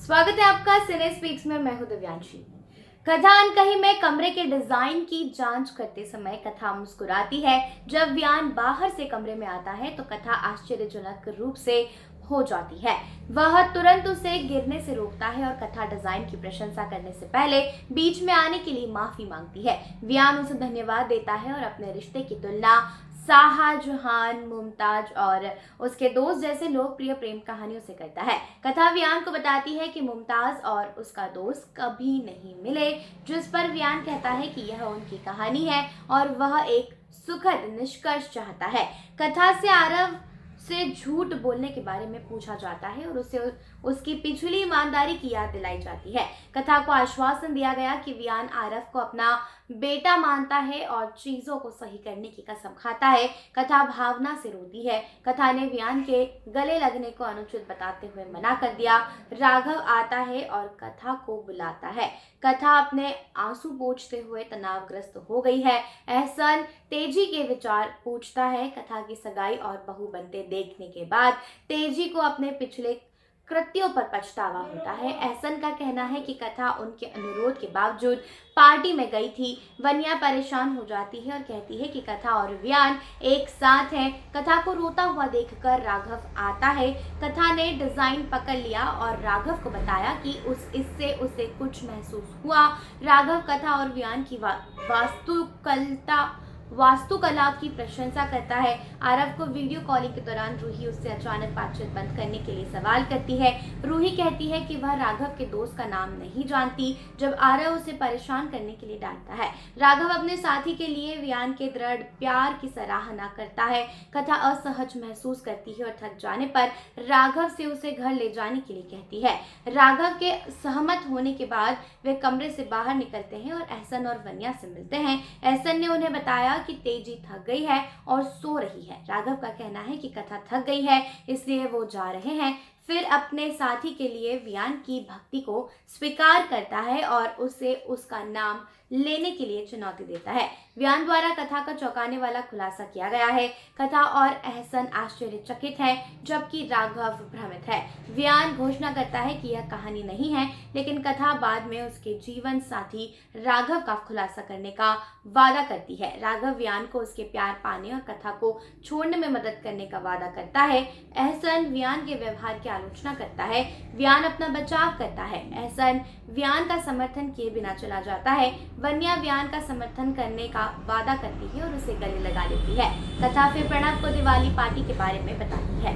स्वागत है आपका सिने स्पीक्स में। मैं हूं दिव्यांशी। कथा अनकही में कमरे के डिजाइन की जांच करते समय कथा मुस्कुराती है। जब वियान बाहर से कमरे में आता है तो कथा आश्चर्यजनक रूप से हो जाती है। वह तुरंत उसे गिरने से रोकता है और कथा डिजाइन की प्रशंसा करने से पहले बीच में आने के लिए माफी मांगती है। वियान उसे धन्यवाद देता है और अपने रिश्ते की तुलना शाहजहां, मुमताज और उसके दोस्त जैसे लोकप्रिय प्रेम कहानियों से करता है। कथा वियान को बताती है कि मुमताज और उसका दोस्त कभी नहीं मिले, जिस पर वियान कहता है कि यह उनकी कहानी है और वह एक सुखद निष्कर्ष चाहता है। कथा से आरव से झूठ बोलने के बारे में पूछा जाता है और उसे उसकी पिछली ईमानदारी की याद दिलाई जाती है। कथा को आश्वासन दिया गया कि वियान आरव को अपना बेटा मानता है और चीजों को सही करने की कसम खाता है। कथा भावना से रोती है। कथा ने वियान के गले लगने को अनुचित बताते हुए मना कर दिया। राघव आता है और कथा को बुलाता है। कथा अपने आंसू पोंछते हुए तनावग्रस्त हो गई है। एहसन तेजी के विचार पूछता है। कथा की सगाई और बहू बनते देखने के बाद तेजी को अपने पिछले कृत्यों पर पछतावा होता है। एहसन का कहना है कि कथा उनके अनुरोध के बावजूद पार्टी में गई थी। वन्या परेशान हो जाती है और कहती है कि कथा और वियान एक साथ हैं। कथा को रोता हुआ देखकर राघव आता है। कथा ने डिजाइन पकड़ लिया और राघव को बताया कि इससे उसे कुछ महसूस हुआ। राघव कथा और वियान की वास्तुकला की प्रशंसा करता है। आरव को वीडियो कॉलिंग के दौरान रूही उससे अचानक बातचीत बंद करने के लिए सवाल करती है। रूही कहती है कि वह राघव के दोस्त का नाम नहीं जानती, जब आरव उसे परेशान करने के लिए डांटता है। राघव अपने साथी के लिए वियान के दृढ़ प्यार की सराहना करता है। कथा असहज महसूस करती है और थक जाने पर राघव से उसे घर ले जाने के लिए कहती है। राघव के सहमत होने के बाद वे कमरे से बाहर निकलते हैं और एहसन और वन्या से मिलते हैं। एहसन ने उन्हें बताया कि तेजी थक गई है और सो रही है। राघव का कहना है कि कथा थक गई है, इसलिए वो जा रहे हैं। फिर अपने साथी के लिए वियान की भक्ति को स्वीकार करता है और उसे उसका नाम लेने के लिए चुनौती देता है। वियान द्वारा कथा का चौंकाने वाला खुलासा किया गया है। कथा और एहसन आश्चर्यचकित है, जबकि राघव भ्रमित है। वियान घोषणा करता है कि यह कहानी नहीं है, लेकिन कथा बाद में उसके जीवन साथी राघव का खुलासा करने का वादा करती है। राघव वियान को उसके प्यार पाने और कथा को छोड़ने में मदद करने का वादा करता है। एहसन वियान के व्यवहार की आलोचना करता है। वियान अपना बचाव करता है। एहसन वियान का समर्थन किए बिना चला जाता है। वन्या वियान का समर्थन करने का वादा करती है और उसे गले लगा लेती है। कथा फिर प्रणव को दिवाली पार्टी के बारे में बताती है।